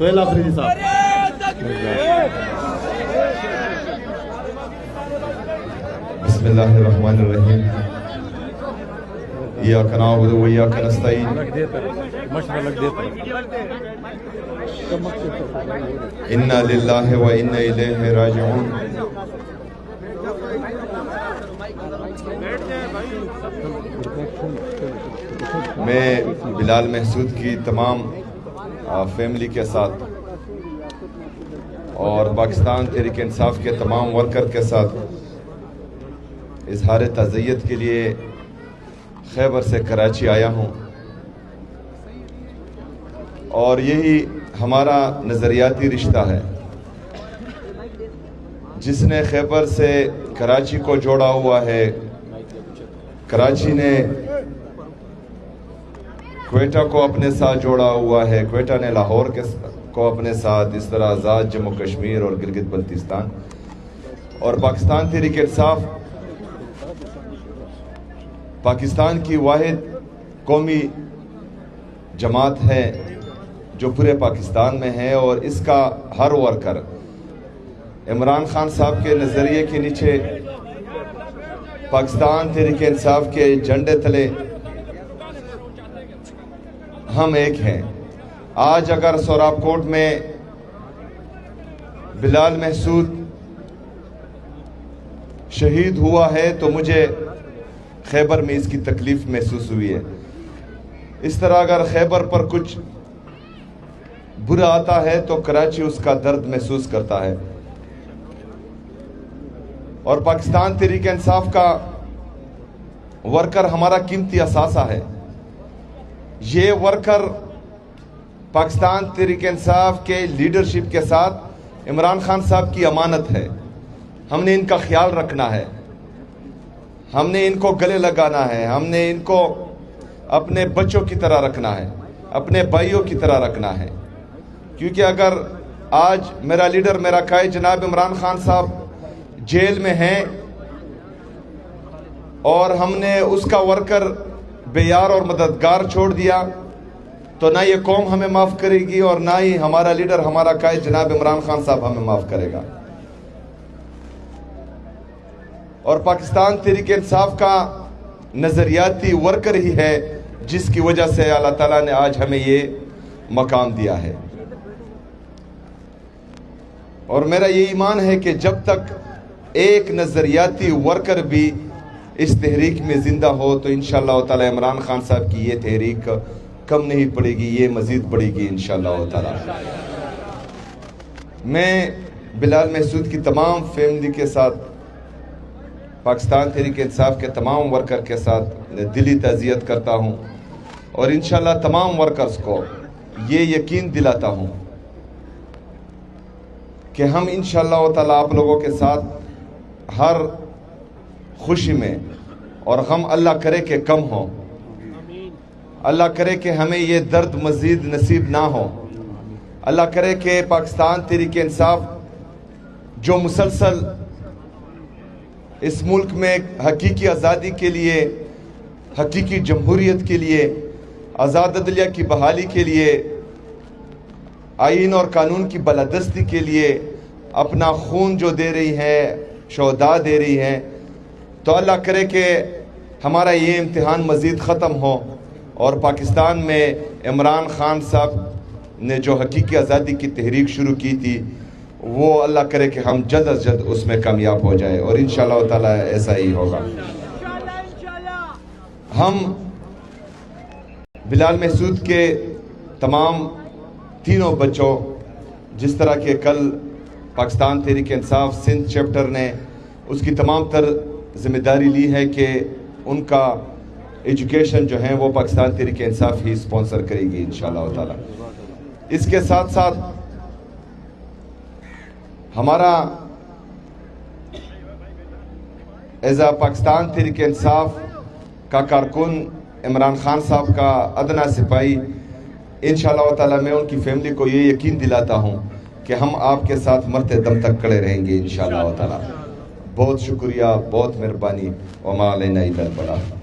سہیل آفریدی صاحب. بسم اللہ الرحمن الرحیم. ایاک نعبد و ایاک نستعین. انا للہ و انا الیہ راجعون. میں بلال محسود کی تمام فیملی کے ساتھ اور پاکستان تحریک انصاف کے تمام ورکر کے ساتھ اظہار تعزیت کے لیے خیبر سے کراچی آیا ہوں، اور یہی ہمارا نظریاتی رشتہ ہے جس نے خیبر سے کراچی کو جوڑا ہوا ہے. کراچی نے کوئٹہ کو اپنے ساتھ جوڑا ہوا ہے، کوئٹہ نے لاہور کو اپنے ساتھ، اس طرح آزاد جموں کشمیر اور گلگت بلتستان. اور پاکستان تحریک انصاف پاکستان کی واحد قومی جماعت ہے جو پورے پاکستان میں ہے، اور اس کا ہر ورکر عمران خان صاحب کے نظریے کے نیچے پاکستان تحریک انصاف کے جھنڈے تلے ہم ایک ہیں. آج اگر سوراب کوٹ میں بلال محسود شہید ہوا ہے تو مجھے خیبر میں اس کی تکلیف محسوس ہوئی ہے. اس طرح اگر خیبر پر کچھ برا آتا ہے تو کراچی اس کا درد محسوس کرتا ہے. اور پاکستان تحریک انصاف کا ورکر ہمارا قیمتی اثاثہ ہے. یہ ورکر پاکستان تحریک انصاف کے لیڈرشپ کے ساتھ عمران خان صاحب کی امانت ہے. ہم نے ان کا خیال رکھنا ہے، ہم نے ان کو گلے لگانا ہے، ہم نے ان کو اپنے بچوں کی طرح رکھنا ہے، اپنے بھائیوں کی طرح رکھنا ہے. کیونکہ اگر آج میرا لیڈر، میرا قائد جناب عمران خان صاحب جیل میں ہیں اور ہم نے اس کا ورکر بے یار اور مددگار چھوڑ دیا تو نہ یہ قوم ہمیں معاف کرے گی اور نہ ہی ہمارا لیڈر، ہمارا قائد جناب عمران خان صاحب ہمیں معاف کرے گا. اور پاکستان تحریک انصاف کا نظریاتی ورکر ہی ہے جس کی وجہ سے اللہ تعالیٰ نے آج ہمیں یہ مقام دیا ہے. اور میرا یہ ایمان ہے کہ جب تک ایک نظریاتی ورکر بھی اس تحریک میں زندہ ہو تو انشاءاللہ تعالی عمران خان صاحب کی یہ تحریک کم نہیں پڑے گی، یہ مزید بڑھے گی انشاءاللہ تعالی. میں بلال محسود کی تمام فیملی کے ساتھ، پاکستان تحریک انصاف کے تمام ورکر کے ساتھ دلی تعزیت کرتا ہوں، اور انشاءاللہ تمام ورکرز کو یہ یقین دلاتا ہوں کہ ہم انشاءاللہ تعالی آپ لوگوں کے ساتھ ہر خوشی میں، اور غم اللہ کرے کہ کم ہو، اللہ کرے کہ ہمیں یہ درد مزید نصیب نہ ہو. اللہ کرے کہ پاکستان تحریک انصاف جو مسلسل اس ملک میں حقیقی آزادی کے لیے، حقیقی جمہوریت کے لیے، آزاد عدلیہ کی بحالی کے لیے، آئین اور قانون کی بالادستی کے لیے اپنا خون جو دے رہی ہے، شہداء دے رہی ہیں، تو اللہ کرے کہ ہمارا یہ امتحان مزید ختم ہو اور پاکستان میں عمران خان صاحب نے جو حقیقی آزادی کی تحریک شروع کی تھی وہ اللہ کرے کہ ہم جلد از جلد اس میں کامیاب ہو جائے، اور انشاءاللہ تعالی ایسا ہی ہوگا. ہم بلال محسود کے تمام تینوں بچوں، جس طرح کہ کل پاکستان تحریک انصاف سندھ چیپٹر نے اس کی تمام تر ذمہ داری لی ہے کہ ان کا ایجوکیشن جو ہے وہ پاکستان تحریک انصاف ہی اسپانسر کرے گی انشاءاللہ تعالی. اس کے ساتھ ساتھ ہمارا ایز پاکستان تحریک انصاف کا کارکن عمران خان صاحب کا ادنا سپاہی، انشاءاللہ تعالی میں ان کی فیملی کو یہ یقین دلاتا ہوں کہ ہم آپ کے ساتھ مرتے دم تک کھڑے رہیں گے انشاءاللہ تعالی. بہت شکریہ، بہت مہربانی. وما علینا الا البلاغ.